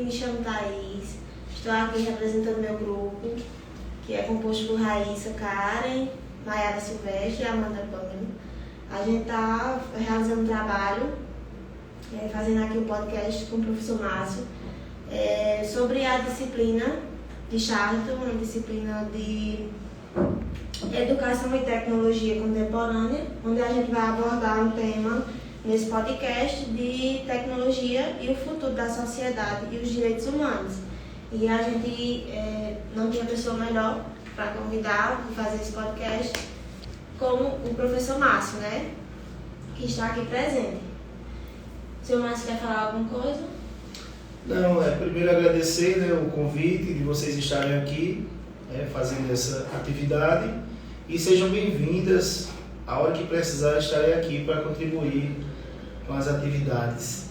me chamo Thaís, estou aqui representando meu grupo, que é composto por Raíssa, Karen, Maiara Silvestre e Amanda Pâmela. A gente está realizando um trabalho, fazendo aqui um podcast com o professor Márcio, sobre a disciplina de Charlton, uma disciplina de Educação e Tecnologia Contemporânea, onde a gente vai abordar um tema nesse podcast de tecnologia e o futuro da sociedade e os direitos humanos. E a gente não tinha pessoa melhor para convidar e fazer esse podcast como o professor Márcio, né? Que está aqui presente. O senhor Márcio quer falar alguma coisa? Não, primeiro agradecer, né, o convite de vocês estarem aqui fazendo essa atividade e sejam bem-vindas. A hora que precisar, estarei aqui para contribuir com as atividades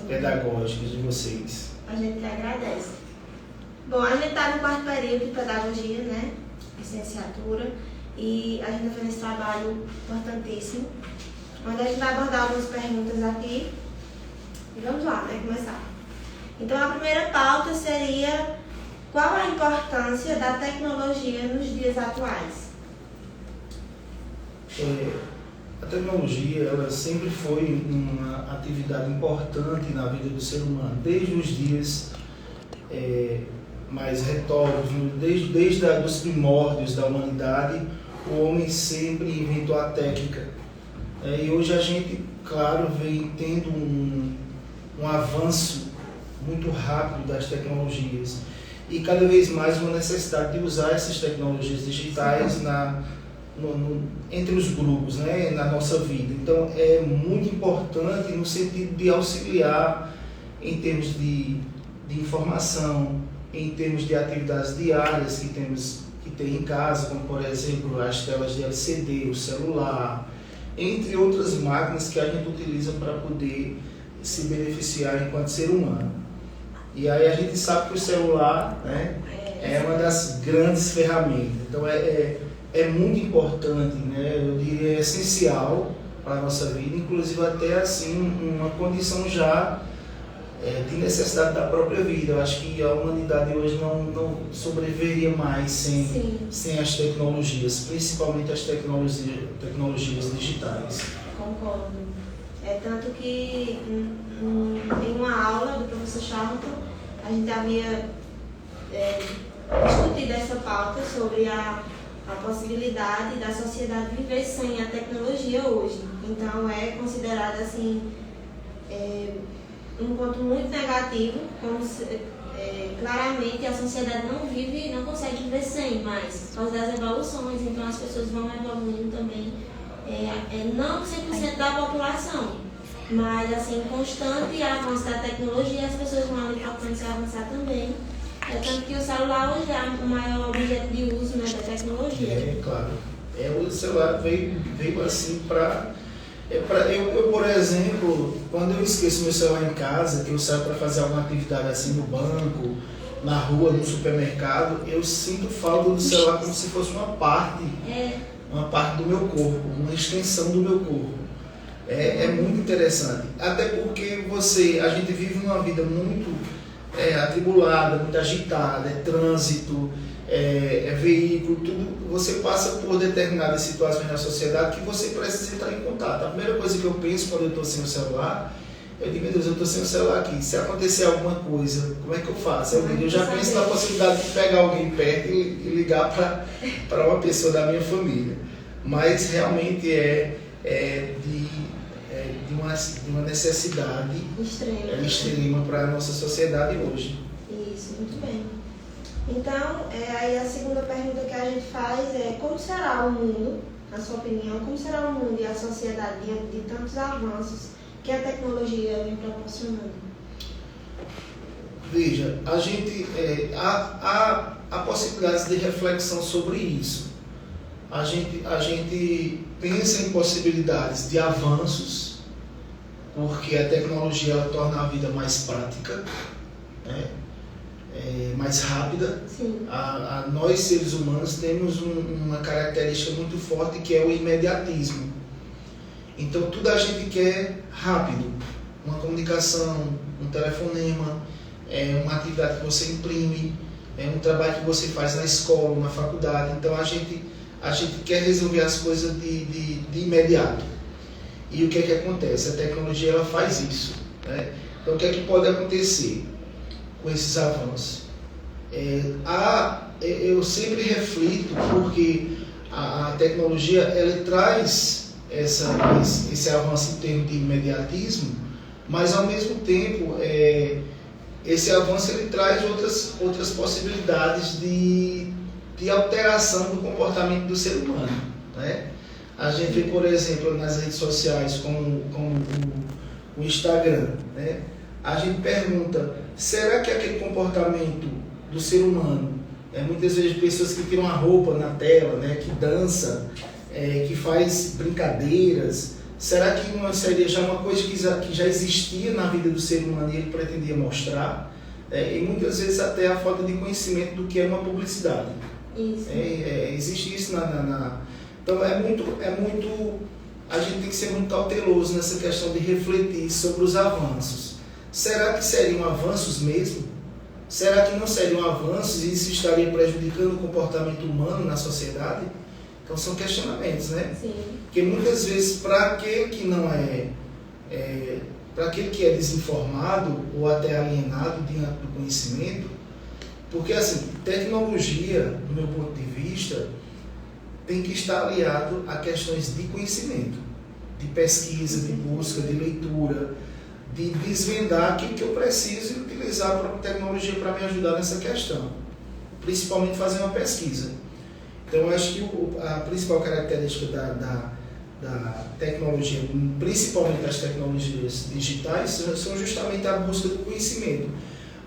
pedagógicas de vocês. A gente agradece. Bom, a gente está no quarto período de pedagogia, né? Licenciatura, e a gente está fazendo esse trabalho importantíssimo, onde a gente vai abordar algumas perguntas aqui. E vamos lá, né? Começar. Então, a primeira pauta seria: qual a importância da tecnologia nos dias atuais? A tecnologia, ela sempre foi uma atividade importante na vida do ser humano, desde os dias mais retógrafos, desde os primórdios da humanidade, o homem sempre inventou a técnica. E hoje a gente, claro, vem tendo um avanço muito rápido das tecnologias e cada vez mais uma necessidade de usar essas tecnologias digitais entre os grupos, né, na nossa vida. Então é muito importante no sentido de auxiliar em termos de informação, em termos de atividades diárias que tem em casa, como por exemplo as telas de LCD, o celular, entre outras máquinas que a gente utiliza para poder se beneficiar enquanto ser humano. E aí a gente sabe que o celular, né, é uma das grandes ferramentas. Então é muito importante, né, eu diria essencial para a nossa vida, inclusive até assim uma condição já de necessidade da própria vida. Eu acho que a humanidade hoje não sobreviveria mais sem as tecnologias, principalmente as tecnologias digitais. Concordo. Tanto que em uma aula do professor Charlton, a gente havia discutido essa pauta sobre a possibilidade da sociedade viver sem a tecnologia hoje. Então é considerado assim um ponto muito negativo, como se, claramente a sociedade não consegue viver sem, mas por causa das evoluções, então as pessoas vão evoluindo também, não 100% da população, mas assim, constante avanço da tecnologia, as pessoas vão ali procurando se avançar também. Tanto que o celular hoje é o maior objeto de uso, né, da tecnologia. Claro. O celular veio assim para... Eu, por exemplo, quando eu esqueço meu celular em casa, que eu saio para fazer alguma atividade assim no banco, na rua, no supermercado, eu sinto falta do celular como se fosse uma parte do meu corpo, uma extensão do meu corpo. É muito interessante, até porque a gente vive uma vida muito atribulada, muito agitada, trânsito, veículo, tudo. Você passa por determinadas situações na sociedade que você precisa entrar em contato. A primeira coisa que eu penso quando eu estou sem o celular, eu digo: meu Deus, eu estou sem o celular aqui, se acontecer alguma coisa, como é que eu faço? Eu já penso na possibilidade de pegar alguém perto e ligar para uma pessoa da minha família. Mas realmente de uma necessidade extrema para a nossa sociedade hoje. Isso, muito bem. Então, aí a segunda pergunta que a gente faz é: como será o mundo, na sua opinião, como será o mundo e a sociedade diante de tantos avanços que a tecnologia vem proporcionando? Veja, a gente há possibilidades de reflexão sobre isso. A gente pensa em possibilidades de avanços, porque a tecnologia ela torna a vida mais prática, né? Mais rápida. Nós, seres humanos, temos uma característica muito forte, que é o imediatismo. Então, tudo a gente quer rápido. Uma comunicação, um telefonema, é uma atividade que você imprime, é um trabalho que você faz na escola, na faculdade. Então a gente quer resolver as coisas de imediato. E o que é que acontece? A tecnologia ela faz isso, né? Então o que é que pode acontecer com esses avanços? Eu sempre reflito porque a tecnologia ela traz esse avanço em termos de imediatismo, mas ao mesmo tempo esse avanço ele traz outras possibilidades de alteração do comportamento do ser humano, né? A gente vê, por exemplo, nas redes sociais como o Instagram, né? A gente pergunta, será que aquele comportamento do ser humano, muitas vezes pessoas que tiram a roupa na tela, né, que dança, que faz brincadeiras, será que não seria já uma coisa que já existia na vida do ser humano e ele pretendia mostrar? E muitas vezes até a falta de conhecimento do que é uma publicidade. Isso. Existe isso Então a gente tem que ser muito cauteloso nessa questão de refletir sobre os avanços. Será que seriam avanços mesmo? Será que não seriam avanços e isso estaria prejudicando o comportamento humano na sociedade? Então são questionamentos, né? Sim. Porque muitas vezes, para aquele que não para aquele que é desinformado ou até alienado diante do conhecimento, porque assim, tecnologia, do meu ponto de vista, tem que estar aliado a questões de conhecimento, de pesquisa, de busca, de leitura, de desvendar aquilo que eu preciso utilizar para a tecnologia para me ajudar nessa questão, principalmente fazer uma pesquisa. Então, eu acho que a principal característica da tecnologia, principalmente das tecnologias digitais, são justamente a busca do conhecimento.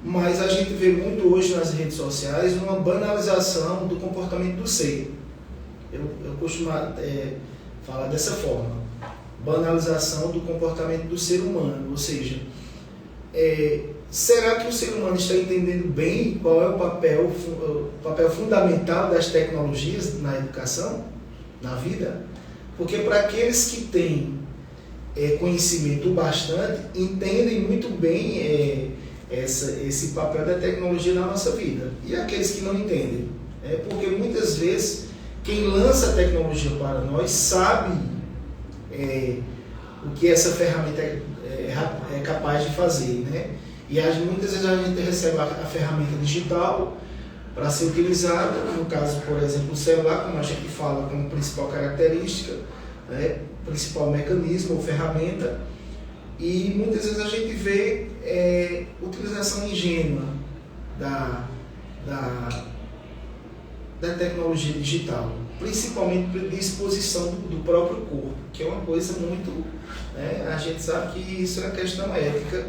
Mas a gente vê muito hoje nas redes sociais uma banalização do comportamento do ser. Eu costumo falar dessa forma, banalização do comportamento do ser humano, ou seja, será que o ser humano está entendendo bem qual é o papel fundamental das tecnologias na educação, na vida? Porque para aqueles que têm conhecimento bastante, entendem muito bem esse papel da tecnologia na nossa vida. E aqueles que não entendem? Porque muitas vezes quem lança a tecnologia para nós sabe o que essa ferramenta é capaz de fazer, né? E muitas vezes a gente recebe a ferramenta digital para ser utilizada, no caso, por exemplo, o celular, como a gente fala como principal característica, principal mecanismo ou ferramenta, e muitas vezes a gente vê utilização ingênua da tecnologia digital, principalmente para disposição do próprio corpo, que é uma coisa muito... a gente sabe que isso é uma questão ética,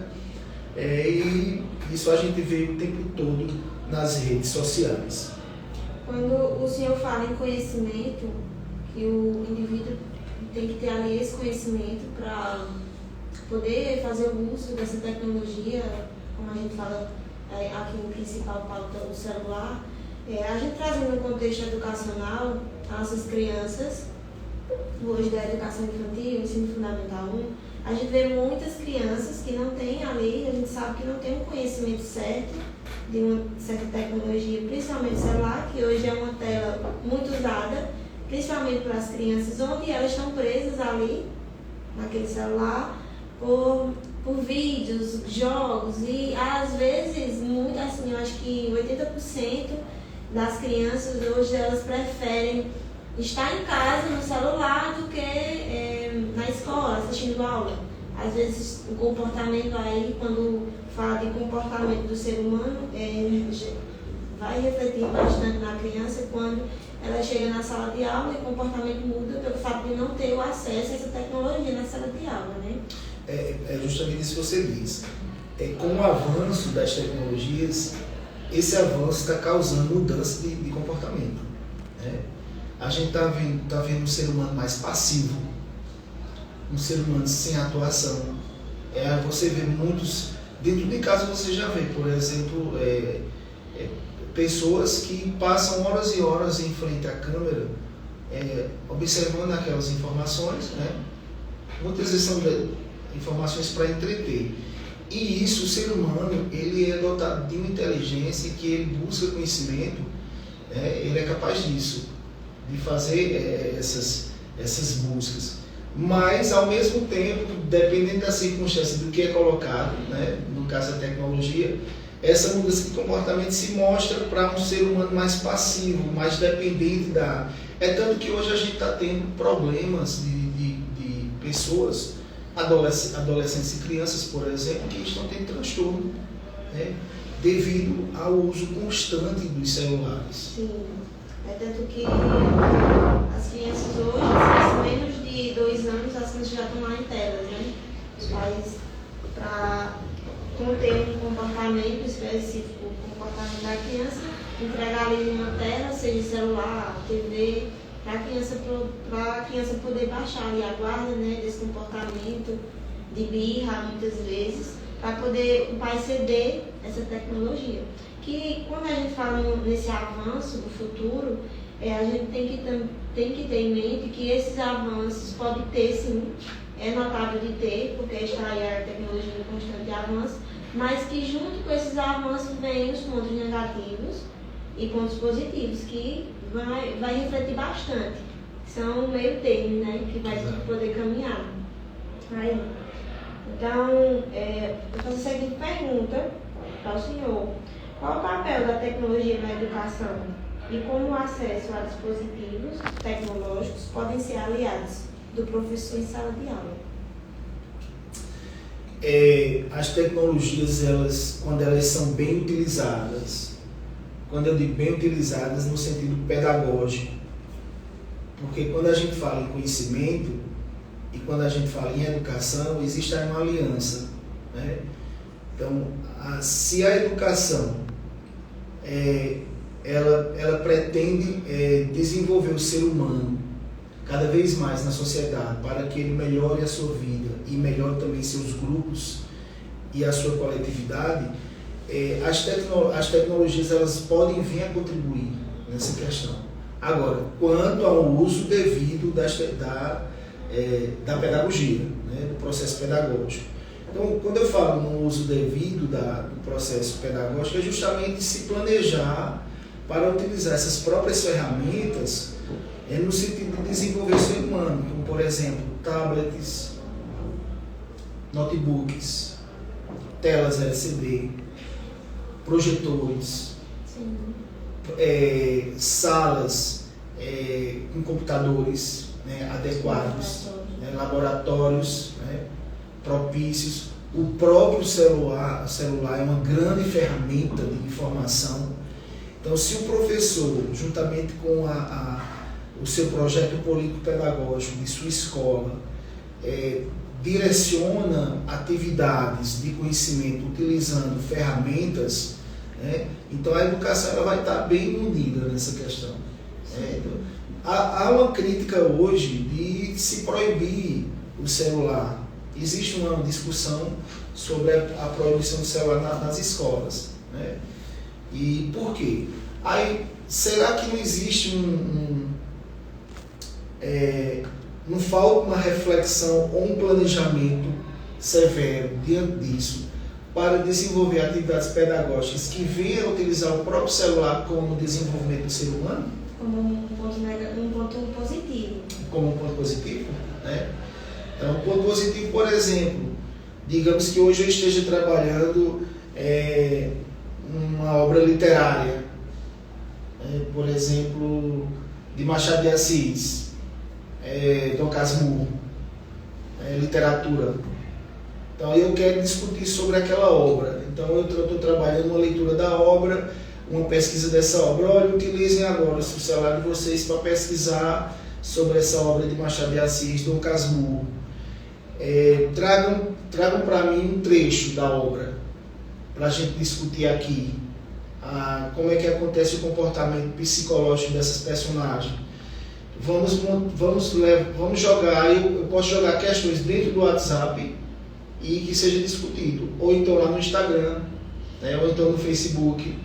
e isso a gente vê o tempo todo nas redes sociais. Quando o senhor fala em conhecimento, que o indivíduo tem que ter ali esse conhecimento para poder fazer o uso dessa tecnologia, como a gente fala aqui no principal pauta, o celular, a gente trazendo no contexto educacional, as nossas crianças, hoje da educação infantil, ensino fundamental 1, a gente vê muitas crianças que não têm ali, a gente sabe que não tem um conhecimento certo de uma certa tecnologia, principalmente celular, que hoje é uma tela muito usada, principalmente para as crianças, onde elas estão presas ali, naquele celular, por vídeos, jogos, e às vezes, muito assim, eu acho que 80% das crianças hoje elas preferem estar em casa no celular do que na escola, assistindo aula. Às vezes o comportamento aí, quando fala de comportamento do ser humano, vai refletir bastante na criança quando ela chega na sala de aula e o comportamento muda pelo fato de não ter o acesso a essa tecnologia na sala de aula, né? É justamente isso que você diz. Com o avanço das tecnologias, esse avanço está causando mudança de comportamento, né? A gente está vendo um ser humano mais passivo, um ser humano sem atuação. Você vê muitos, dentro de casa você já vê, por exemplo, pessoas que passam horas e horas em frente à câmera, observando aquelas informações, né? Muitas vezes são informações para entreter. E isso, o ser humano, ele é dotado de uma inteligência que ele busca conhecimento, ele é capaz disso, de fazer essas buscas. Mas, ao mesmo tempo, dependendo da circunstância do que é colocado, né, no caso da tecnologia, essa mudança de comportamento se mostra para um ser humano mais passivo, mais dependente da... É tanto que hoje a gente está tendo problemas de pessoas, adolescentes e crianças, por exemplo, que estão tendo transtorno, né, devido ao uso constante dos celulares. Sim, é tanto que as crianças hoje, com menos de 2 anos, as crianças já estão lá em telas, né? Os pais, para conter um comportamento específico, o comportamento da criança, entregar ali uma tela, seja celular, TV, para a criança poder baixar ali a guarda, né, desse comportamento de birra, muitas vezes, para poder o pai ceder essa tecnologia. Que quando a gente fala nesse avanço do futuro, a gente tem que ter em mente que esses avanços podem ter, sim, é notável de ter, porque está aí a tecnologia em constante avanço, mas que junto com esses avanços vêm os pontos negativos e pontos positivos, que vai refletir bastante. São o meio termo, né, que vai poder caminhar. Aí. Então, eu faço a seguinte pergunta para o senhor. Qual o papel da tecnologia na educação e como o acesso a dispositivos tecnológicos podem ser aliados do professor em sala de aula? As tecnologias, quando elas são bem utilizadas, quando eu digo bem utilizadas no sentido pedagógico, porque quando a gente fala em conhecimento e quando a gente fala em educação, existe aí uma aliança, né? Então, se a educação ela pretende desenvolver o ser humano cada vez mais na sociedade para que ele melhore a sua vida e melhore também seus grupos e a sua coletividade, as tecnologias elas podem vir a contribuir nessa questão. Agora, quanto ao uso devido da pedagogia, né, do processo pedagógico. Então, quando eu falo no uso devido do processo pedagógico, é justamente se planejar para utilizar essas próprias ferramentas no sentido de desenvolver o ser humano, como, por exemplo, tablets, notebooks, telas LCD, projetores, salas com computadores, né, adequados, laboratórios, né, propícios. O próprio celular é uma grande ferramenta de informação. Então, se o professor, juntamente com o seu projeto político-pedagógico de sua escola, direciona atividades de conhecimento utilizando ferramentas, né, então a educação ela vai estar bem unida nessa questão. Então, há uma crítica hoje de se proibir o celular. Existe uma discussão sobre a proibição do celular nas escolas, né? E por quê? Aí, será que não existe não falta uma reflexão ou um planejamento severo diante disso para desenvolver atividades pedagógicas que venham a utilizar o próprio celular como desenvolvimento do ser humano? Como um ponto positivo. Como um ponto positivo, né? Então, um ponto positivo, por exemplo, digamos que hoje eu esteja trabalhando uma obra literária, por exemplo, de Machado de Assis, Dom Casmurro, literatura. Então, eu quero discutir sobre aquela obra. Então, eu estou trabalhando uma leitura da obra, uma pesquisa dessa obra. Olha, utilizem agora o celular de vocês para pesquisar sobre essa obra de Machado de Assis, Dom Casmurro. Tragam para mim um trecho da obra para a gente discutir aqui como é que acontece o comportamento psicológico dessas personagens. Vamos jogar, eu posso jogar questões dentro do WhatsApp e que seja discutido, ou então lá no Instagram, né, ou então no Facebook.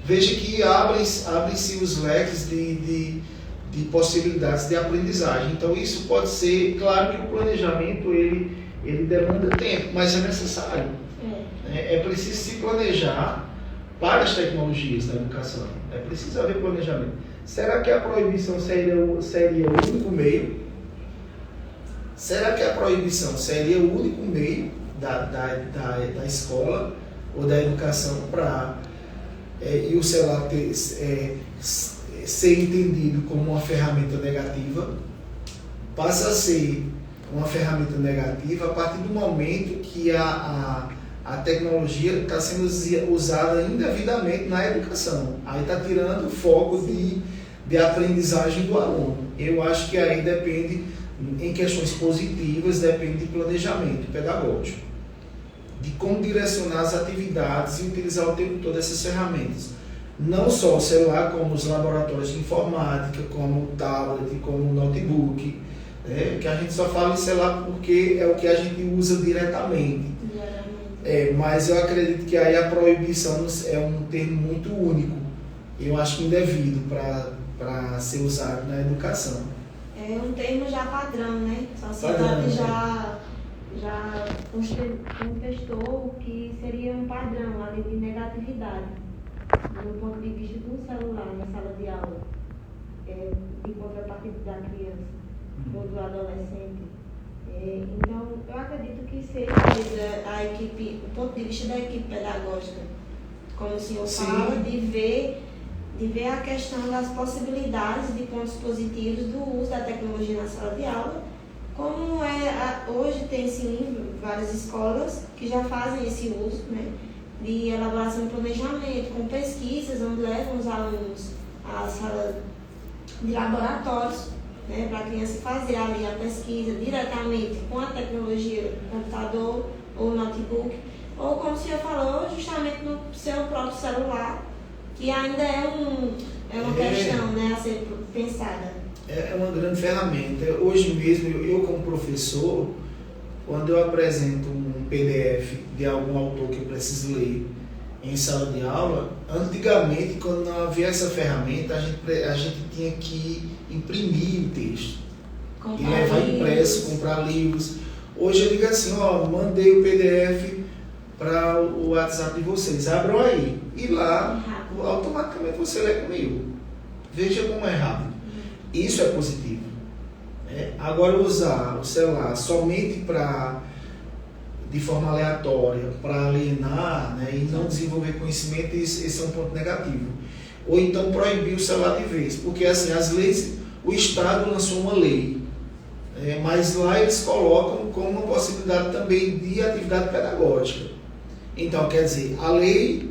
Veja que abrem-se os leques de possibilidades de aprendizagem. Então isso pode ser, claro que o planejamento ele demanda tempo, mas é necessário. É preciso se planejar para as tecnologias da educação. É preciso haver planejamento. Será que a proibição seria o único meio? Será que a proibição seria o único meio da escola ou da educação para e o celular ser entendido como uma ferramenta negativa? Passa a ser uma ferramenta negativa a partir do momento que a tecnologia está sendo usada indevidamente na educação. Aí está tirando o foco de aprendizagem do aluno. Eu acho que aí depende, em questões positivas, depende de planejamento pedagógico, de como direcionar as atividades e utilizar o tempo todo essas ferramentas. Não só o celular, como os laboratórios de informática, como o tablet, como o notebook, que a gente só fala em celular porque é o que a gente usa diretamente. Mas eu acredito que aí a proibição é um termo muito único. Eu acho indevido para ser usado na educação. É um termo já padrão, né? A sociedade já contestou o que seria um padrão ali de negatividade, do ponto de vista do celular na sala de aula, de contrapartida da criança ou do adolescente. Então, eu acredito que seja a equipe, o ponto de vista da equipe pedagógica, como o senhor fala, de ver a questão das possibilidades de pontos positivos do uso da tecnologia na sala de aula, como hoje tem sim várias escolas que já fazem esse uso, né, de elaboração de planejamento, com pesquisas, onde levam os alunos à sala de laboratórios, né, para a criança fazer ali a pesquisa diretamente com a tecnologia do computador ou notebook, ou como o senhor falou, justamente no seu próprio celular, que ainda é uma questão, né, a ser pensada. É uma grande ferramenta. Hoje mesmo, eu como professor, quando eu apresento um PDF de algum autor que eu preciso ler em sala de aula, antigamente, quando não havia essa ferramenta, a gente tinha que imprimir o texto e levar impresso, comprar livros. Hoje eu digo assim, mandei o PDF para o WhatsApp de vocês, abram aí, e lá automaticamente você lê comigo. Veja como é rápido. Isso é positivo. Agora, usar o celular somente de forma aleatória, para alienar, né, e não desenvolver conhecimento, esse é um ponto negativo. Ou então proibir o celular de vez, porque assim, as leis, o Estado lançou uma lei, mas lá eles colocam como uma possibilidade também de atividade pedagógica. Então, quer dizer, a lei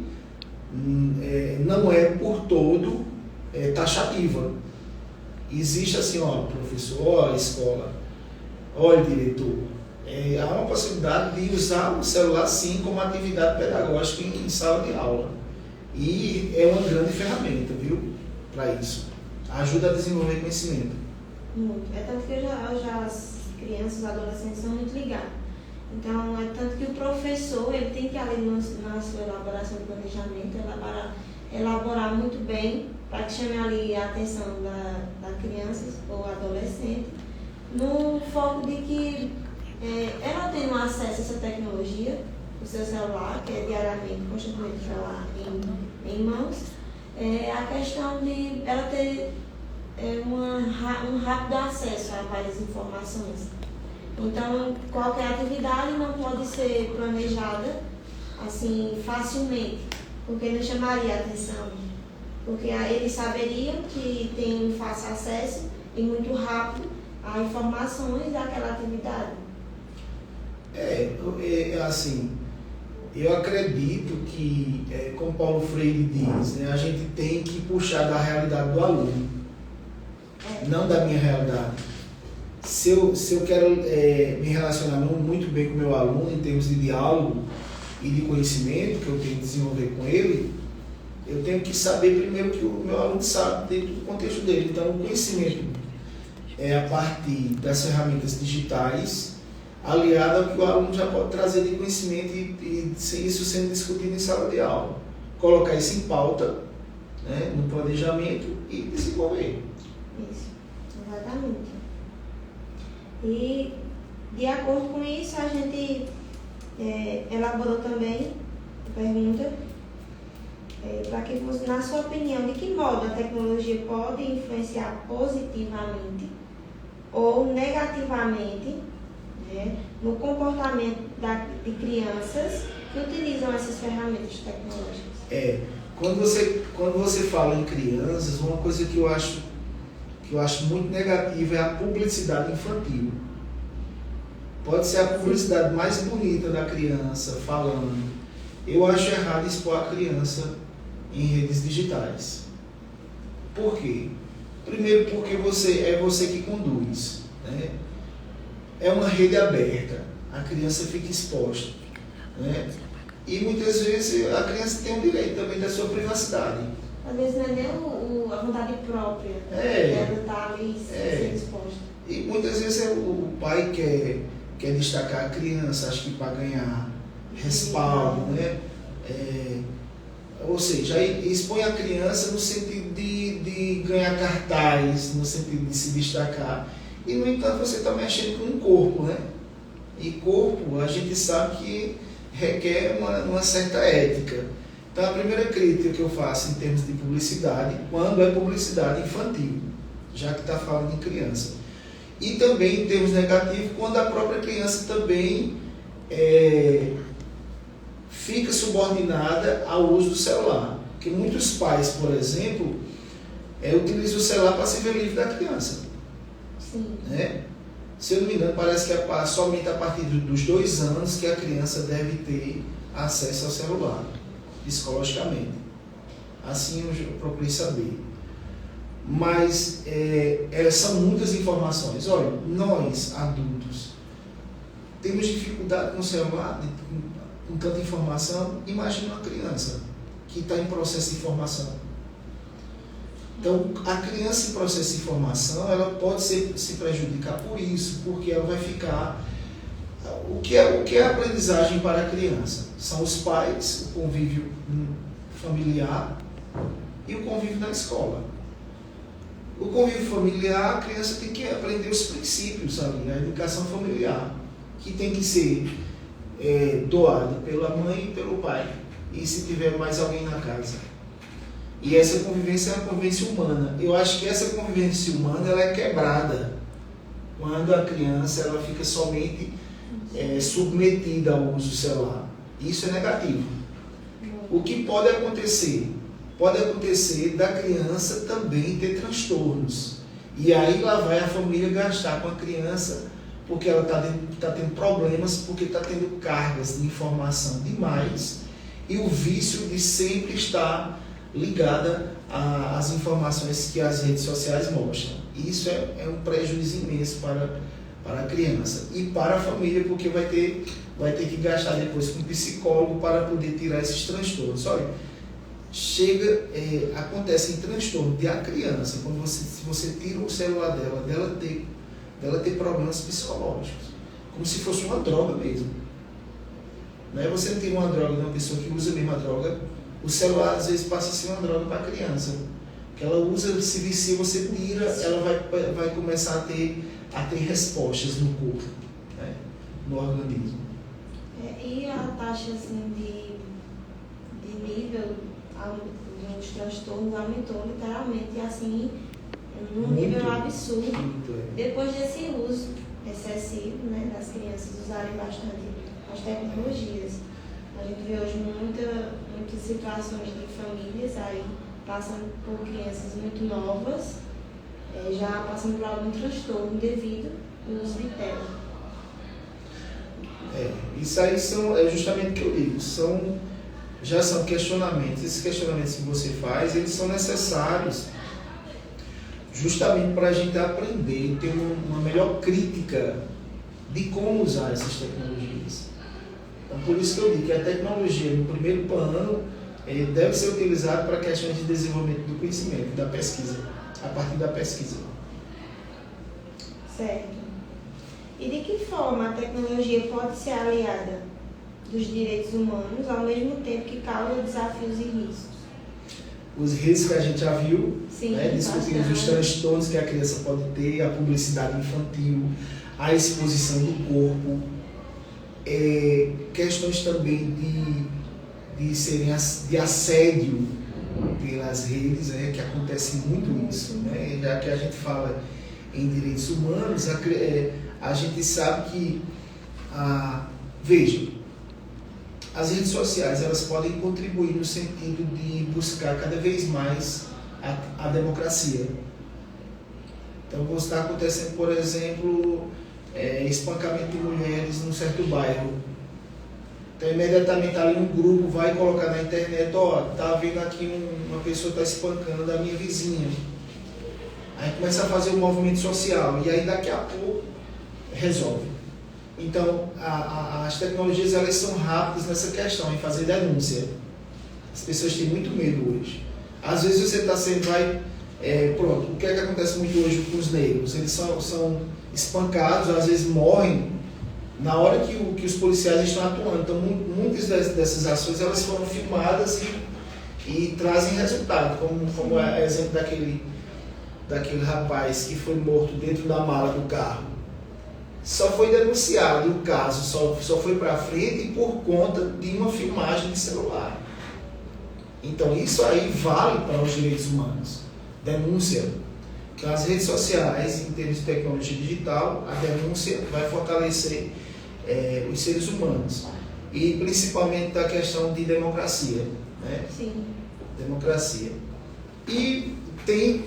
não é por todo taxativa. Existe assim, professor, escola, olha, diretor, há uma possibilidade de usar o celular sim como atividade pedagógica em sala de aula. E é uma grande ferramenta, viu, para isso. Ajuda a desenvolver conhecimento. Muito. É tanto que as crianças, os adolescentes são muito ligados. Então, é tanto que o professor, ele tem que, ali na sua elaboração de planejamento, elaborar muito bem, para que chame ali a atenção da criança ou adolescente, no foco de que ela tem acesso a essa tecnologia, o seu celular, que é diariamente, constantemente o celular em mãos, a questão de ela ter um rápido acesso a várias informações. Então, qualquer atividade não pode ser planejada assim facilmente, porque não chamaria a atenção. Porque aí eles saberiam que tem fácil acesso e muito rápido a informações daquela atividade. Assim, eu acredito que, como Paulo Freire diz, né, a gente tem que puxar da realidade do aluno, não da minha realidade. Se eu quero me relacionar muito bem com o meu aluno em termos de diálogo e de conhecimento que eu tenho que desenvolver com ele, eu tenho que saber primeiro que o meu aluno sabe dentro do contexto dele. Então, o conhecimento é a partir das ferramentas digitais, aliado ao que o aluno já pode trazer de conhecimento e isso sendo discutido em sala de aula. Colocar isso em pauta, né, no planejamento e desenvolver. Isso, exatamente. E, de acordo com isso, a gente elaborou também pergunta. Para que você, na sua opinião, de que modo a tecnologia pode influenciar positivamente ou negativamente, né, no comportamento de crianças que utilizam essas ferramentas tecnológicas? Quando você fala em crianças, uma coisa que eu acho muito negativa é a publicidade infantil. Pode ser a publicidade mais bonita da criança falando. Eu acho errado expor a criança em redes digitais. Por quê? Primeiro porque é você que conduz, né? É uma rede aberta, a criança fica exposta, né? E muitas vezes a criança tem o direito também da sua privacidade. Às vezes não é nem a vontade própria dela estar ali sendo exposta. E muitas vezes o pai quer destacar a criança, acho que para ganhar respaldo, né? Ou seja, expõe a criança no sentido de ganhar cartaz, no sentido de se destacar. E, no entanto, você está mexendo com um corpo, né? E corpo, a gente sabe que requer uma certa ética. Então, a primeira crítica que eu faço em termos de publicidade, quando é publicidade infantil, já que está falando em criança. E também, em termos negativos, quando a própria criança também fica subordinada ao uso do celular. Porque muitos pais, por exemplo, utilizam o celular para se ver livre da criança. Sim. Né? Se eu não me engano, parece que é somente a partir dos 2 anos que a criança deve ter acesso ao celular, psicologicamente. Assim eu procurei saber. Mas são muitas informações. Olha, nós, adultos, temos dificuldade com o celular, com tanta informação. Imagina uma criança que está em processo de formação. Então, a criança em processo de formação, ela pode se prejudicar por isso, porque ela vai ficar... O que é a aprendizagem para a criança? São os pais, o convívio familiar e o convívio na escola. O convívio familiar, a criança tem que aprender os princípios ali, a educação familiar, que tem que ser doada pela mãe e pelo pai, e se tiver mais alguém na casa. E essa convivência é uma convivência humana. Eu acho que essa convivência humana ela é quebrada quando a criança ela fica somente submetida ao uso do celular. Isso é negativo. O que pode acontecer? Pode acontecer da criança também ter transtornos. E aí lá vai a família gastar com a criança porque ela está tendo problemas, porque está tendo cargas de informação demais e o vício de sempre estar ligada às informações que as redes sociais mostram. Isso é um prejuízo imenso para a criança e para a família, porque vai ter que gastar depois com um psicólogo para poder tirar esses transtornos. Olha, acontece em transtorno de a criança, quando você tira o celular dela ter problemas psicológicos, como se fosse uma droga mesmo. Né? Você não tira uma droga de uma pessoa que usa a mesma droga, o celular às vezes passa a ser uma droga para a criança. Que ela usa, se vicia, você tira, ela vai começar a ter respostas no corpo, né? No organismo. E a taxa assim, de nível dos transtornos aumentou literalmente assim, num nível absurdo. Depois desse uso excessivo, né, das crianças usarem bastante as tecnologias. A gente vê hoje muitas situações de famílias aí passando por crianças muito novas, já passando por algum transtorno devido ao uso de tela. Isso aí é justamente o que eu digo, já são questionamentos. Esses questionamentos que você faz, eles são necessários justamente para a gente aprender, ter uma melhor crítica de como usar essas tecnologias. Então, por isso que eu digo que a tecnologia, no primeiro plano, deve ser utilizada para questões de desenvolvimento do conhecimento, da pesquisa, a partir da pesquisa. Certo. E de que forma a tecnologia pode ser aliada dos direitos humanos, ao mesmo tempo que causa desafios e riscos? Os riscos que a gente já viu, sim, né? Discutimos os transtornos que a criança pode ter, a publicidade infantil, a exposição do corpo, questões também de assédio pelas redes, que acontece muito isso, né? Já que a gente fala em direitos humanos, a gente sabe que, veja, as redes sociais elas podem contribuir no sentido de buscar cada vez mais a democracia. Então, está acontecendo, por exemplo, espancamento de mulheres num certo bairro. Então, imediatamente ali um grupo vai colocar na internet, tá vendo aqui uma pessoa está espancando a minha vizinha. Aí começa a fazer um movimento social e aí daqui a pouco resolve. Então, as tecnologias elas são rápidas nessa questão, em fazer denúncia. As pessoas têm muito medo hoje. Às vezes você está sendo, pronto, o que é que acontece muito hoje com os negros? Eles são espancados, às vezes morrem na hora que os policiais estão atuando. Então, muitas dessas ações elas foram filmadas e trazem resultado, como é exemplo daquele rapaz que foi morto dentro da mala do carro. Só foi denunciado, e o caso só foi para frente por conta de uma filmagem de celular. Então, isso aí vale para os direitos humanos. Denúncia. Então, as redes sociais, em termos de tecnologia digital, a denúncia vai fortalecer os seres humanos. E principalmente da questão de democracia. Né? Sim. Democracia. E tem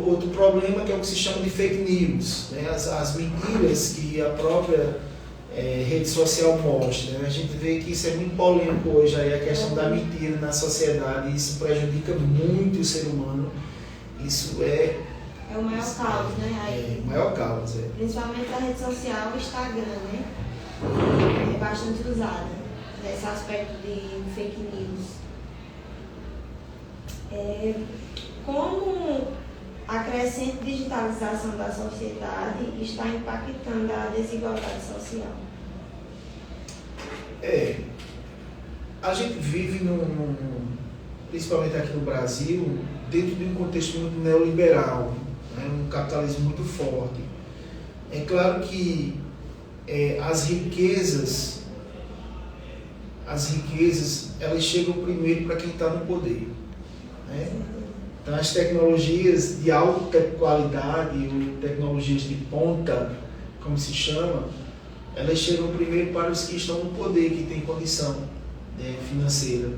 outro problema, que é o que se chama de fake news. Né? As mentiras que a própria rede social mostra. Né? A gente vê que isso é muito polêmico hoje, aí, a questão da mentira na sociedade, e isso prejudica muito o ser humano. Isso é o maior caos, né? O maior caos, Principalmente a rede social, o Instagram, né? É bastante usada nesse aspecto de fake news. Como a crescente digitalização da sociedade está impactando a desigualdade social? A gente vive, principalmente aqui no Brasil, dentro de um contexto muito neoliberal, né? Um capitalismo muito forte. É claro que as riquezas elas chegam primeiro para quem está no poder. Né? Então, as tecnologias de alta qualidade, ou tecnologias de ponta, como se chama, elas chegam primeiro para os que estão no poder, que têm condição financeira.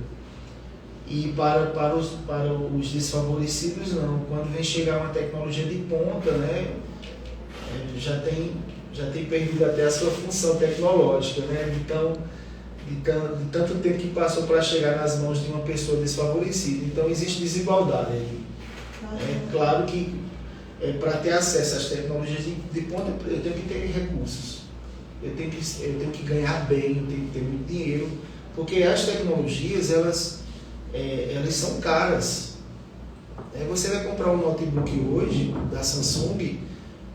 E para os desfavorecidos, não. Quando vem chegar uma tecnologia de ponta, né, já tem perdido até a sua função tecnológica. Né? Então, de tanto tempo que passou para chegar nas mãos de uma pessoa desfavorecida. Então, existe desigualdade aí. É claro que para ter acesso às tecnologias de ponta, eu tenho que ter recursos. Eu tenho que ganhar bem, eu tenho que ter muito dinheiro, porque as tecnologias, elas são caras. Você vai comprar um notebook hoje, da Samsung,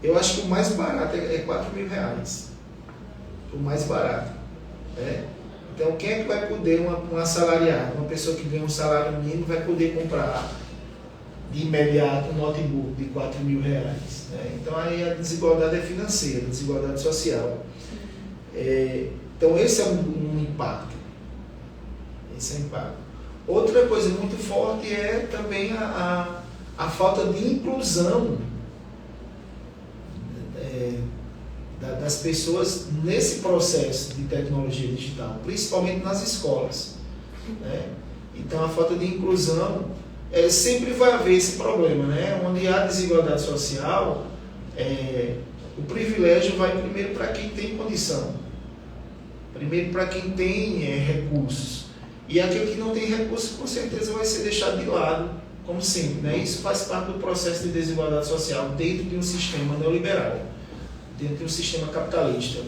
eu acho que o mais barato é R$4.000. O mais barato. Então, quem é que vai poder, um assalariado, uma pessoa que ganha um salário mínimo, vai poder comprar de imediato um notebook de R$4.000? Então, aí a desigualdade é financeira, a desigualdade social. Então, esse é um impacto. Esse é um impacto. Outra coisa muito forte é também a falta de inclusão das pessoas nesse processo de tecnologia digital, principalmente nas escolas. Né? Então, a falta de inclusão, sempre vai haver esse problema, né? Onde há desigualdade social, o privilégio vai primeiro para quem tem condição, primeiro para quem tem recursos, e aquele que não tem recursos, com certeza vai ser deixado de lado, como sempre. Né? Isso faz parte do processo de desigualdade social dentro de um sistema neoliberal, dentro de um sistema capitalista.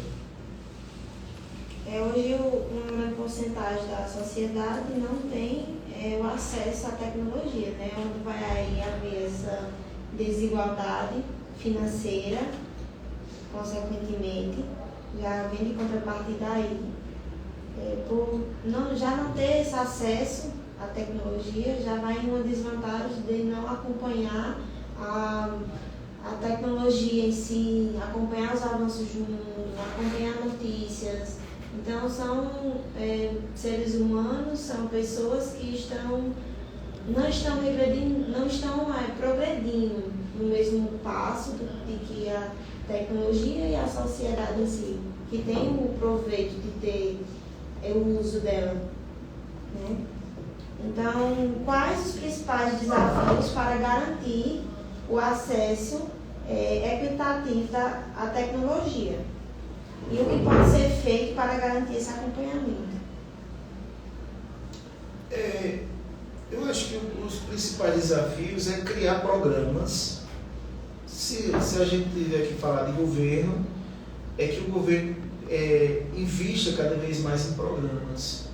Hoje, uma grande porcentagem da sociedade não tem o acesso à tecnologia, né? Onde vai aí haver essa desigualdade financeira, consequentemente, já vem de contrapartida aí. Por já não ter esse acesso à tecnologia, já vai em uma desvantagem de não acompanhar a tecnologia em si, acompanhar os avanços do mundo, acompanhar notícias, Então, são seres humanos, são pessoas que não estão regredindo, não estão progredindo no mesmo passo de que a tecnologia e a sociedade em si, que tem o proveito de ter o uso dela, né? Então, quais os principais desafios para garantir o acesso equitativo à tecnologia? E o que pode ser feito para garantir esse acompanhamento? Eu acho que os principais desafios é criar programas. Se a gente tiver que falar de governo, é que o governo invista cada vez mais em programas,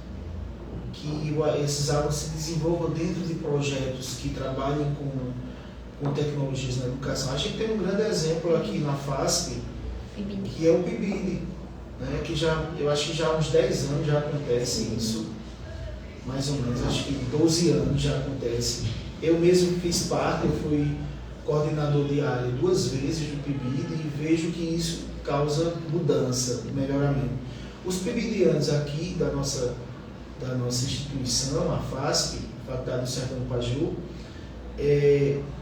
que esses alunos se desenvolvam dentro de projetos que trabalhem com tecnologias na educação. A gente tem um grande exemplo aqui na FASP, que é o PIBID, né? Que eu acho que já há uns 10 anos já acontece isso, mais ou menos, acho que 12 anos já acontece. Eu mesmo fiz parte, eu fui coordenador de área 2 vezes do PIBID e vejo que isso causa mudança, melhoramento. Os PIBIDianos aqui da nossa instituição, a FASP, Faculdade do Sertão do Paju,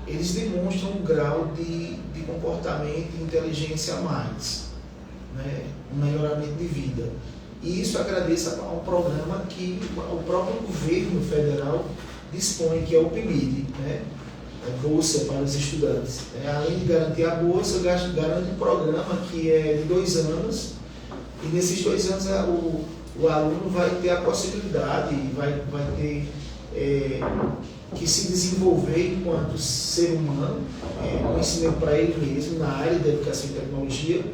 eles demonstram um grau de comportamento e inteligência a mais, né? Um melhoramento de vida. E isso agradeço a um programa que o próprio governo federal dispõe, que é o PIBID, né? A bolsa para os estudantes. Além de garantir a bolsa, garante um programa que é de 2 anos, e nesses 2 anos o aluno vai ter a possibilidade, vai ter que se desenvolver enquanto ser humano, conhecimento para ele mesmo na área da educação e tecnologia,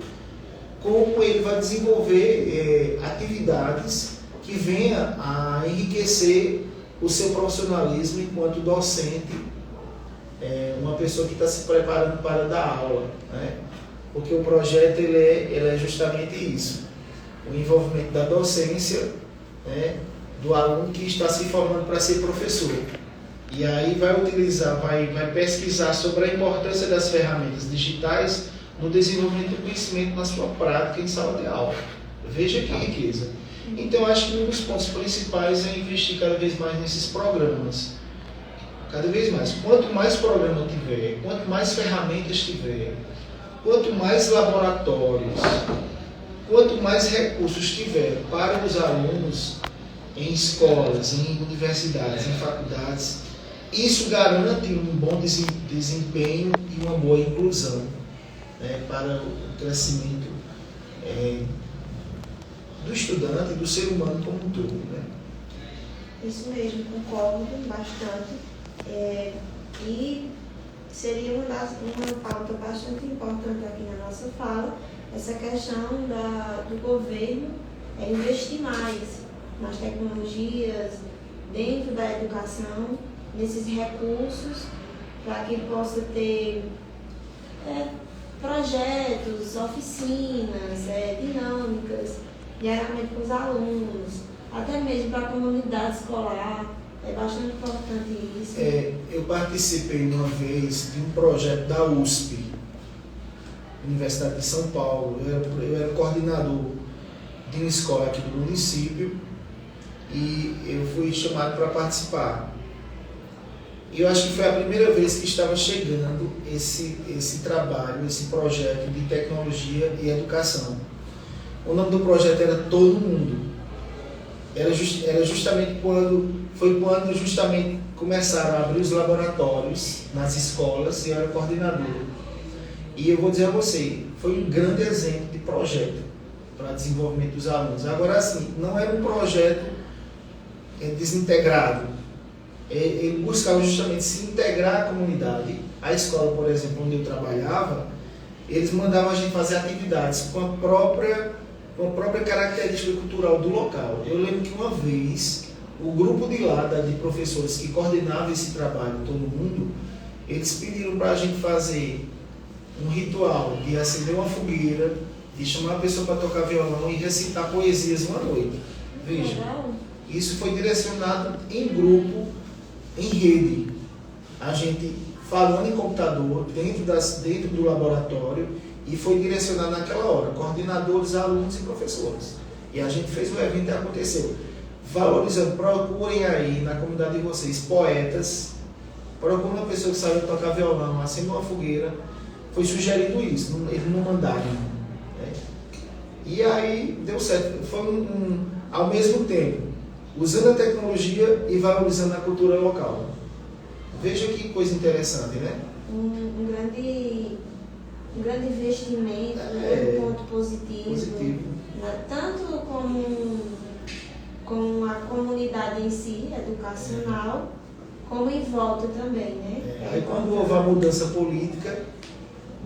como ele vai desenvolver atividades que venham a enriquecer o seu profissionalismo enquanto docente, uma pessoa que está se preparando para dar aula, né? Porque o projeto ele é justamente isso, o envolvimento da docência, né, do aluno que está se formando para ser professor. E aí vai pesquisar sobre a importância das ferramentas digitais no desenvolvimento do conhecimento na sua prática em sala de aula. Veja que riqueza. Então, acho que um dos pontos principais é investir cada vez mais nesses programas. Cada vez mais. Quanto mais programa tiver, quanto mais ferramentas tiver, quanto mais laboratórios, quanto mais recursos tiver para os alunos em escolas, em universidades, em faculdades, isso garante um bom desempenho e uma boa inclusão, né, para o crescimento do estudante e do ser humano como um todo, né? Isso mesmo, concordo bastante. E seria uma pauta bastante importante aqui na nossa fala, essa questão do governo investir mais nas tecnologias, dentro da educação, nesses recursos, para que possa ter projetos, oficinas, dinâmicas, diariamente com os alunos, até mesmo para a comunidade escolar. É bastante importante isso. Eu participei uma vez de um projeto da USP, Universidade de São Paulo. Eu era coordenador de uma escola aqui do município e eu fui chamado para participar. E eu acho que foi a primeira vez que estava chegando esse trabalho, esse projeto de tecnologia e educação. O nome do projeto era Todo Mundo. Era justamente quando começaram a abrir os laboratórios nas escolas e eu era coordenador. E eu vou dizer a você, foi um grande exemplo de projeto para desenvolvimento dos alunos. Agora, assim, não era um projeto desintegrado. Ele buscava justamente se integrar à comunidade. A escola, por exemplo, onde eu trabalhava, eles mandavam a gente fazer atividades com a própria característica cultural do local. Eu lembro que uma vez, o grupo de professores que coordenava esse trabalho, todo mundo, eles pediram para a gente fazer um ritual de acender uma fogueira, de chamar a pessoa para tocar violão e recitar poesias uma noite. Veja, isso foi direcionado em grupo, em rede. A gente falando em computador, dentro do laboratório, e foi direcionado naquela hora, coordenadores, alunos e professores. E a gente fez o evento e aconteceu. Valorizando, procurem aí na comunidade de vocês poetas, procurem uma pessoa que sabe tocar violão, acenda uma fogueira. Foi sugerido isso, eles não mandaram. Né? E aí deu certo. Foi ao mesmo tempo, usando a tecnologia e valorizando a cultura local. Veja que coisa interessante, né? Um grande investimento, um ponto positivo. Tanto com a comunidade em si, educacional, como em volta também, né? Aí quando houve a mudança política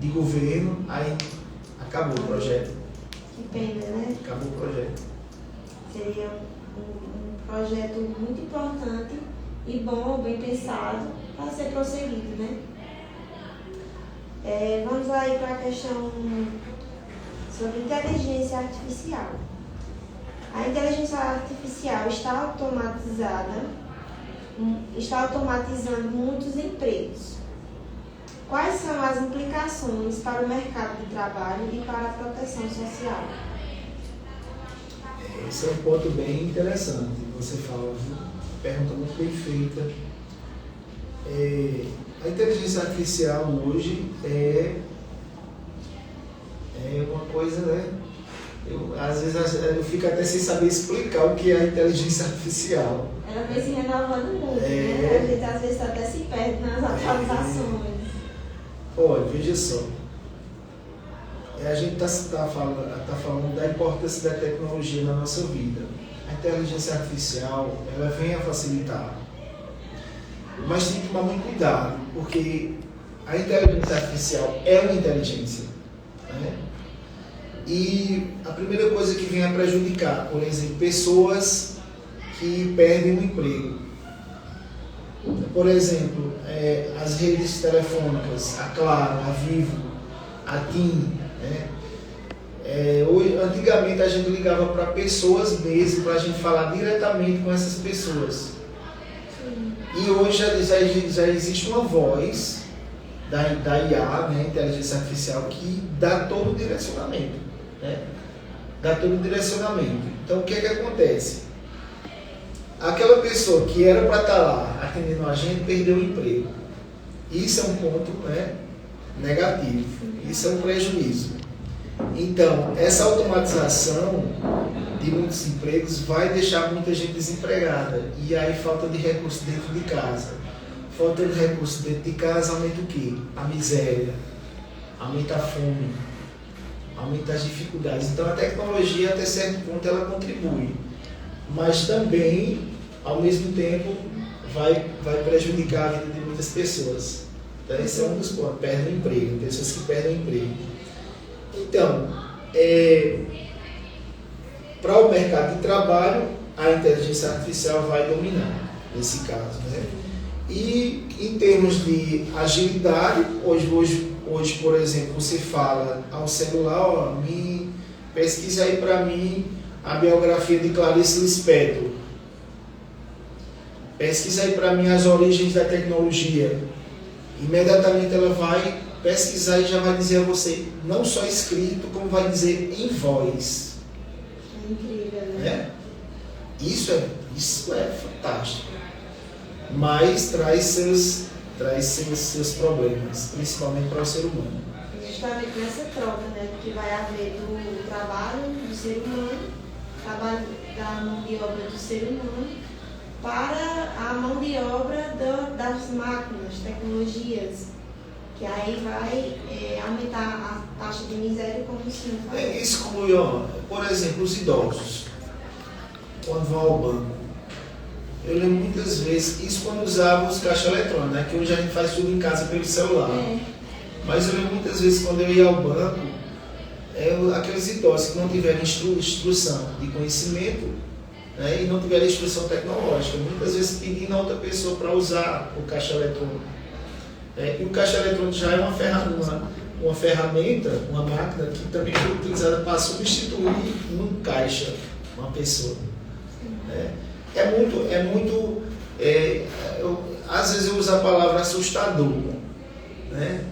de governo, aí acabou o projeto. Que pena, né? Acabou o projeto. Seria um projeto muito importante e bom, bem pensado, para ser prosseguido, né? Vamos aí para a questão sobre inteligência artificial. A inteligência artificial está automatizando muitos empregos. Quais são as implicações para o mercado de trabalho e para a proteção social? Esse é um ponto bem interessante. Você fala, pergunta muito bem feita. A inteligência artificial hoje é uma coisa, né? Às vezes eu fico até sem saber explicar o que é a inteligência artificial. Ela vem se renovando muito, né? A gente às vezes até se perde nas atualizações. Olha, veja só. A gente está falando da importância da tecnologia na nossa vida. A inteligência artificial, ela vem a facilitar. Mas tem que tomar muito cuidado, porque a inteligência artificial é uma inteligência. Né? E a primeira coisa que vem a prejudicar, por exemplo, pessoas que perdem o emprego. Por exemplo, as redes telefônicas, a Claro, a Vivo, a TIM. Né? Antigamente a gente ligava para pessoas mesmo, para a gente falar diretamente com essas pessoas. E hoje já existe uma voz da IA, né, inteligência artificial, que dá todo o direcionamento. Né? Dá todo o direcionamento. Então o que acontece? Aquela pessoa que era para estar lá atendendo a gente perdeu o emprego. Isso é um ponto, né, negativo. Isso é um prejuízo. Então, essa automatização de muitos empregos vai deixar muita gente desempregada. E aí falta de recurso dentro de casa. Falta de recurso dentro de casa aumenta o quê? A miséria, aumenta a fome, aumenta as dificuldades. Então a tecnologia até certo ponto ela contribui. Mas também, ao mesmo tempo, vai prejudicar a vida de muitas pessoas. Então esse é um dos pontos, perdem o emprego, pessoas que perdem o emprego. Então, para o mercado de trabalho, a inteligência artificial vai dominar nesse caso. Né? E em termos de agilidade, hoje, por exemplo, você fala ao celular, me pesquisa aí para mim a biografia de Clarice Lispector. Pesquisa aí para mim as origens da tecnologia. Imediatamente ela vai pesquisar e já vai dizer a você, não só escrito, como vai dizer em voz. É incrível, né? Isso é fantástico. Mas traz seus problemas, principalmente para o ser humano. Justamente nessa troca, né, que vai haver do trabalho do ser humano, trabalho da mão de obra do ser humano, para a mão de obra das máquinas, tecnologias, que aí vai aumentar a taxa de miséria, como o senhor falou. Exclui, por exemplo, os idosos, quando vão ao banco. Eu lembro muitas vezes, isso quando usava os caixas eletrônicos, né, que hoje a gente faz tudo em casa pelo celular. Mas eu lembro muitas vezes quando eu ia ao banco, aqueles idosos que não tiveram instrução de conhecimento, né, e não tiveram instrução tecnológica, muitas vezes pedindo a outra pessoa para usar o caixa eletrônico. E o caixa eletrônico já é uma ferramenta, uma máquina que também foi utilizada para substituir num caixa uma pessoa. Às vezes eu uso a palavra assustador. Né?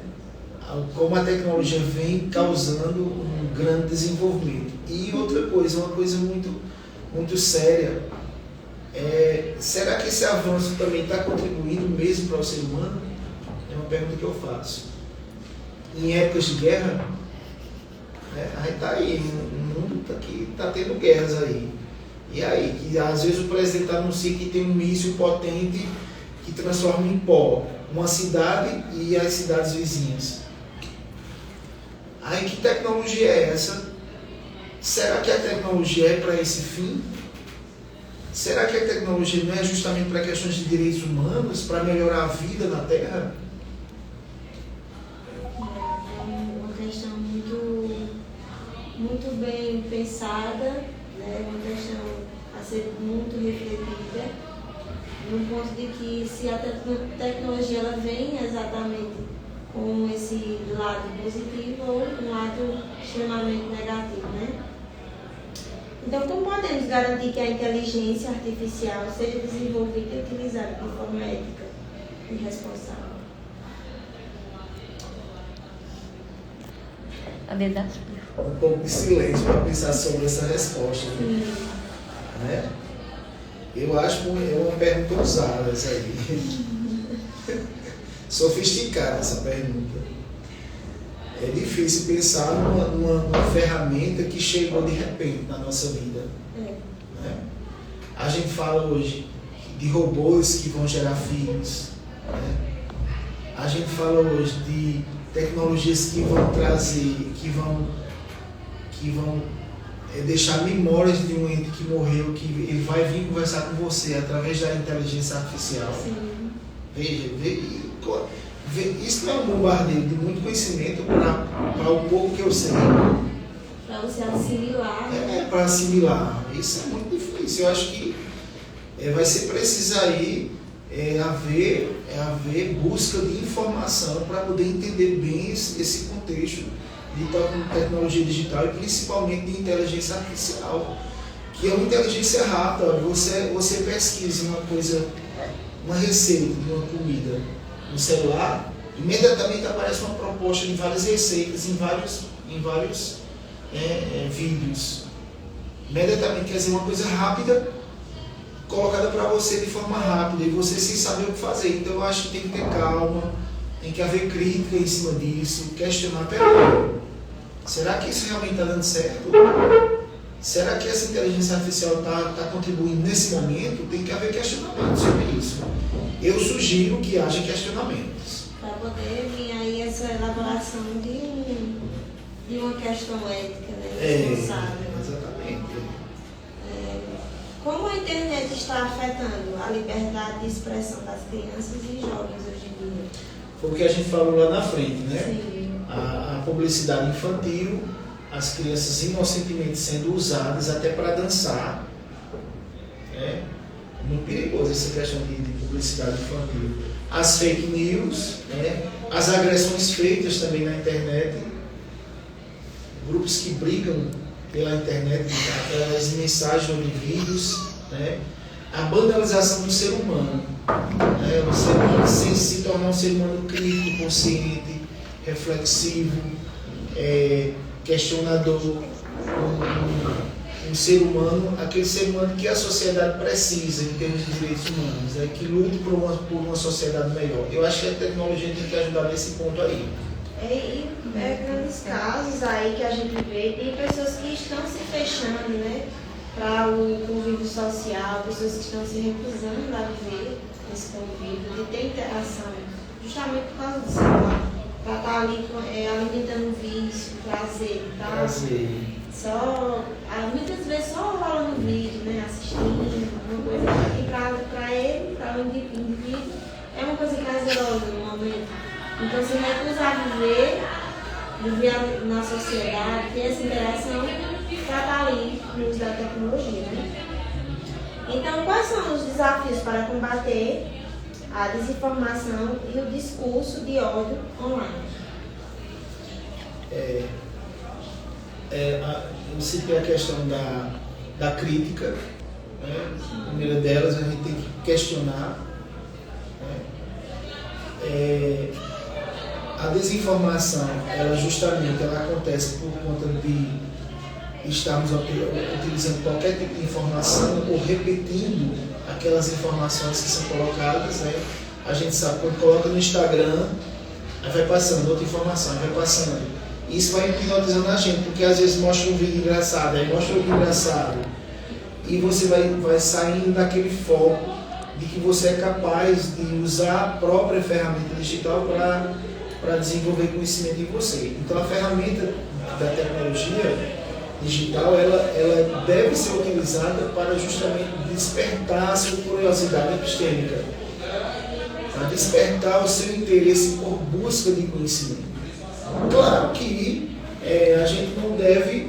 como a tecnologia vem causando um grande desenvolvimento. E outra coisa, uma coisa muito séria, será que esse avanço também está contribuindo mesmo para o ser humano? É uma pergunta que eu faço. Em épocas de guerra, a gente está aí, o mundo está tendo guerras aí. E aí, que às vezes o presidente anuncia que tem um míssil potente que transforma em pó uma cidade e as cidades vizinhas. Aí que tecnologia é essa? Será que a tecnologia é para esse fim? Será que a tecnologia não é justamente para questões de direitos humanos, para melhorar a vida na Terra? É uma questão muito bem pensada, né? Uma questão a ser muito refletida, no ponto de que se a tecnologia ela vem exatamente com esse lado positivo ou um lado extremamente negativo, né? Então, como podemos garantir que a inteligência artificial seja desenvolvida e utilizada de forma ética e responsável? A verdade. Um pouco de silêncio para pensar sobre essa resposta. Né? Eu acho que é uma pergunta ousada essa aí. Sofisticada essa pergunta. É difícil pensar numa ferramenta que chegou de repente na nossa vida. Né? A gente fala hoje de robôs que vão gerar filhos. Né? A gente fala hoje de tecnologias que vão trazer, que vão deixar memórias de um ente que morreu, que ele vai vir conversar com você através da inteligência artificial. Sim. Veja, isso não é um bombardeio de muito conhecimento para o pouco que eu sei. Para você assimilar. Para assimilar. Isso é muito difícil. Eu acho que vai ser preciso aí haver busca de informação para poder entender bem esse contexto de tecnologia digital e principalmente de inteligência artificial, que é uma inteligência rápida. Você pesquisa uma receita de uma comida no celular, imediatamente aparece uma proposta de várias receitas em vários vídeos. Imediatamente, quer dizer, uma coisa rápida colocada para você de forma rápida e você sem saber o que fazer. Então eu acho que tem que ter calma, tem que haver crítica em cima disso, questionar, peraí, será que isso realmente está dando certo? Será que essa inteligência artificial está contribuindo nesse momento? Tem que haver questionamento sobre isso. Eu sugiro que haja questionamentos. Para poder vir aí essa elaboração de uma questão ética, né, responsável. Exatamente. Como a internet está afetando a liberdade de expressão das crianças e jovens hoje em dia? Foi o que a gente falou lá na frente, né? Sim. A publicidade infantil, as crianças inocentemente sendo usadas até para dançar. Muito perigoso essa questão de publicidade infantil. As fake news, as agressões feitas também na internet, grupos que brigam pela internet, aquelas mensagens ou vídeos, a banalização do ser humano, o ser humano sem se tornar um ser humano crítico, consciente, reflexivo, questionador, um ser humano, aquele ser humano que a sociedade precisa em termos de direitos humanos, que lute por uma sociedade melhor. Eu acho que a tecnologia tem que ajudar nesse ponto aí. E grandes casos aí que a gente vê de pessoas que estão se fechando, para o convívio social, pessoas que estão se recusando a viver esse convívio, de ter interação, justamente por causa do celular, para estar ali alimentando um vício, prazer e tal. Muitas vezes só rolando vídeo, assistindo, uma coisa que para ele, para o indivíduo, é uma coisa prazerosa no momento. Então, se recusar a viver na sociedade, ter essa interação, para estar ali no uso da tecnologia. Então, quais são os desafios para combater a desinformação e o discurso de ódio online? Eu citei a questão da crítica. A primeira delas, a gente tem que questionar. a desinformação, ela justamente acontece por conta de estarmos utilizando qualquer tipo de informação ou repetindo aquelas informações que são colocadas, né? A gente sabe, quando coloca no Instagram, aí vai passando outra informação, aí vai passando. Isso vai hipnotizando a gente, porque às vezes mostra um vídeo engraçado, aí mostra outro engraçado. E você vai saindo daquele foco de que você é capaz de usar a própria ferramenta digital para desenvolver conhecimento em você. Então a ferramenta da tecnologia digital, ela deve ser utilizada para justamente despertar a sua curiosidade epistêmica, para despertar o seu interesse por busca de conhecimento. Claro que a gente não deve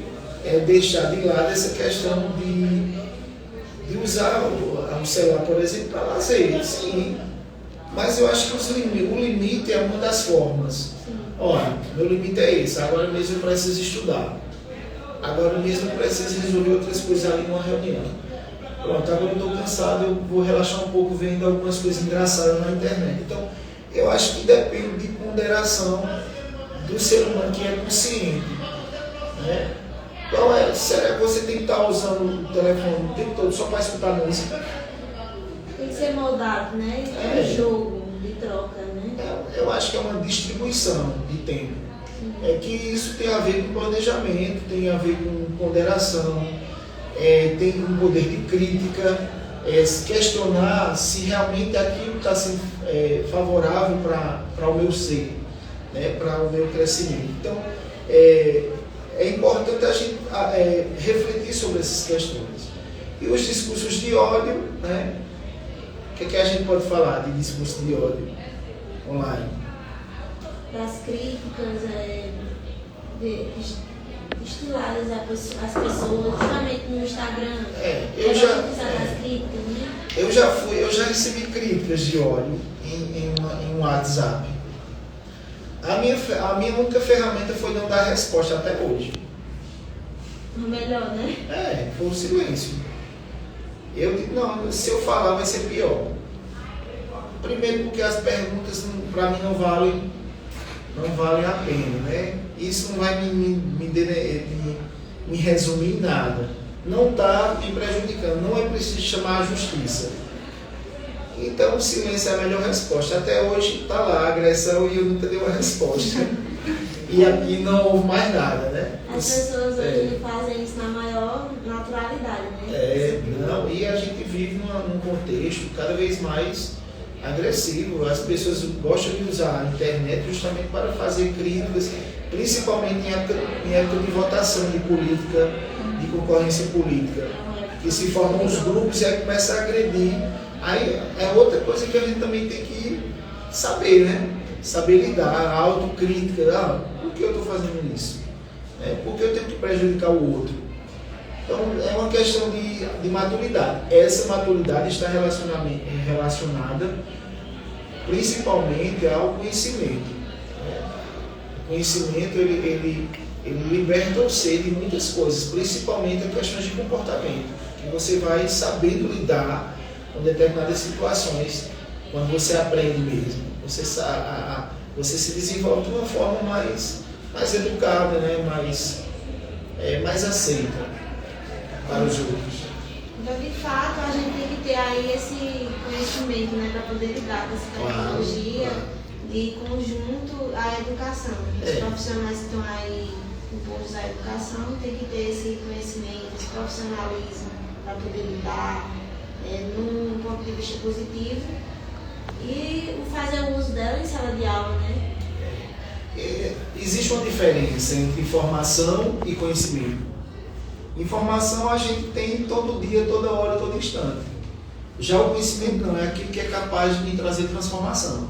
deixar de lado essa questão de usar o celular, por exemplo, para lazer, sim, mas eu acho que o limite é uma das formas. Olha, meu limite é esse, agora mesmo eu preciso estudar. Agora mesmo eu preciso resolver outras coisas ali numa reunião. Pronto, agora eu estou cansado, eu vou relaxar um pouco vendo algumas coisas engraçadas na internet. Então, eu acho que depende de ponderação do ser humano que é consciente. Né? Será que você tem que estar usando o telefone o tempo todo só para escutar música? Tem que ser moldado, né? É um jogo de troca, né? Eu acho que é uma distribuição de tempo. É que isso tem a ver com planejamento, tem a ver com ponderação, tem um poder de crítica, questionar se realmente aquilo está sendo favorável para o meu ser, né, para o meu crescimento. Então, é importante a gente refletir sobre essas questões. E os discursos de ódio, né? O que a gente pode falar de discurso de ódio online? Das críticas estiladas às pessoas, justamente no Instagram. Das críticas, né? Eu já recebi críticas de ódio em WhatsApp. A minha única ferramenta foi não dar resposta até hoje. O melhor, né? Foi o silêncio. Eu digo, não, se eu falar vai ser pior. Primeiro porque as perguntas para mim não valem a pena, né? Isso não vai me resumir em nada. Não está me prejudicando, não é preciso chamar a justiça. Então o silêncio é a melhor resposta. Até hoje está lá a agressão e eu nunca dei uma resposta. E não houve mais nada, né? As pessoas hoje fazem isso na maior naturalidade, né? E a gente vive num contexto cada vez mais agressivo. As pessoas gostam de usar a internet justamente para fazer críticas, principalmente em época de votação de política, de concorrência política, que se formam os grupos e aí começa a agredir. Aí é outra coisa que a gente também tem que saber, né? Saber lidar, a autocrítica. Por que eu estou fazendo isso? Por que eu tenho que prejudicar o outro? Então é uma questão de maturidade. Essa maturidade está relacionada principalmente ao conhecimento. O conhecimento ele liberta o ser de muitas coisas, principalmente as questões de comportamento, que você vai sabendo lidar com determinadas situações quando você aprende mesmo. Você se desenvolve de uma forma mais educada, né? mais aceita para os outros. Então, de fato, a gente tem que ter aí esse conhecimento, né, para poder lidar com essa tecnologia, de conjunto à educação. Os profissionais que estão aí impostos à educação têm que ter esse conhecimento, esse profissionalismo para poder lidar num ponto de vista positivo e fazer o uso dela em sala de aula, né? Existe uma diferença entre informação e conhecimento. Informação a gente tem todo dia, toda hora, todo instante. Já o conhecimento não, é aquilo que é capaz de me trazer transformação.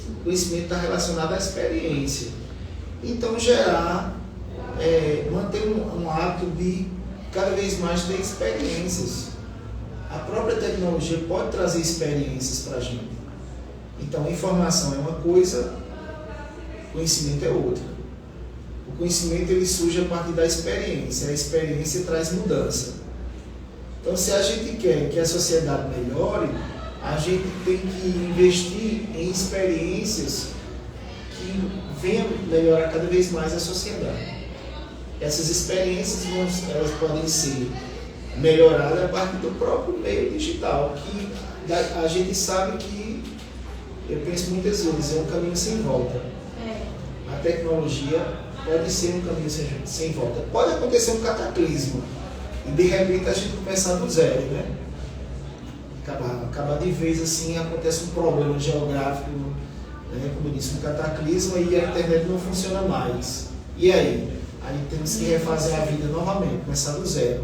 O conhecimento está relacionado à experiência. Então, manter um hábito de cada vez mais ter experiências. A própria tecnologia pode trazer experiências para a gente. Então, informação é uma coisa, conhecimento é outra. O conhecimento ele surge a partir da experiência. A experiência traz mudança. Então, se a gente quer que a sociedade melhore, a gente tem que investir em experiências que venha melhorar cada vez mais a sociedade. Essas experiências elas podem ser melhoradas a partir do próprio meio digital, que a gente sabe que, eu penso muitas vezes, é um caminho sem volta. A tecnologia pode ser um caminho sem volta. Pode acontecer um cataclismo e de repente a gente começar do zero, né? Acabar de vez assim, acontece um problema geográfico, né? Como eu disse, um cataclismo e a internet não funciona mais. E aí? Aí temos que refazer a vida novamente, começar do zero.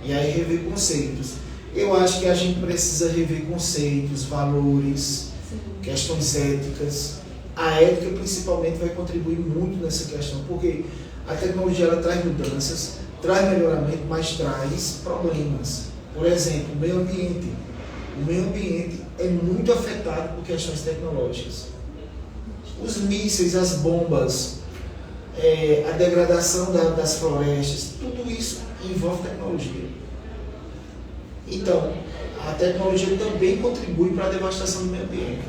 E aí rever conceitos. Eu acho que a gente precisa rever conceitos, valores, questões éticas. A ética principalmente vai contribuir muito nessa questão, porque a tecnologia ela traz mudanças, traz melhoramento, mas traz problemas. Por exemplo, o meio ambiente. O meio ambiente é muito afetado por questões tecnológicas. Os mísseis, as bombas, a degradação das florestas, tudo isso envolve tecnologia. Então, a tecnologia também contribui para a devastação do meio ambiente.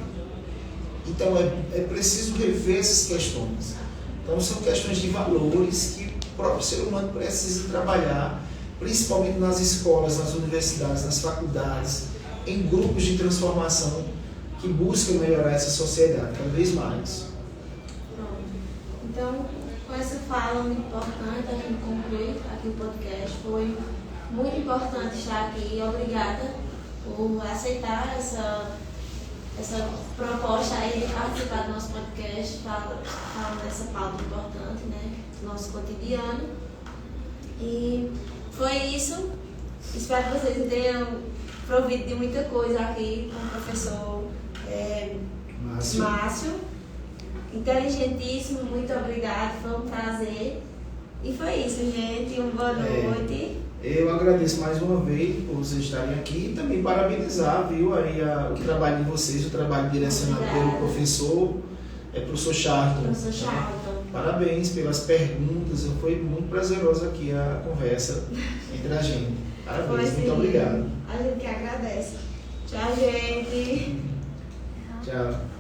Então, é preciso rever essas questões. Então, são questões de valores que o próprio ser humano precisa trabalhar, principalmente nas escolas, nas universidades, nas faculdades, em grupos de transformação que buscam melhorar essa sociedade cada vez mais. Então, com essa fala muito importante, a gente conclui aqui o podcast. Foi muito importante estar aqui. Obrigada por aceitar essa proposta aí de participar do nosso podcast, falando dessa pauta importante, né, do nosso cotidiano. E foi isso. Espero que vocês tenham provido de muita coisa aqui com o professor Márcio. Inteligentíssimo, muito obrigado, foi um prazer. E foi isso, gente. Uma boa noite. Eu agradeço mais uma vez por vocês estarem aqui e também parabenizar, viu, aí o trabalho de vocês, o trabalho direcionado pelo professor Charlton. Professor Charlton. Parabéns pelas perguntas, foi muito prazeroso aqui a conversa entre a gente. Parabéns, muito obrigado. A gente que agradece. Tchau, gente. Tchau.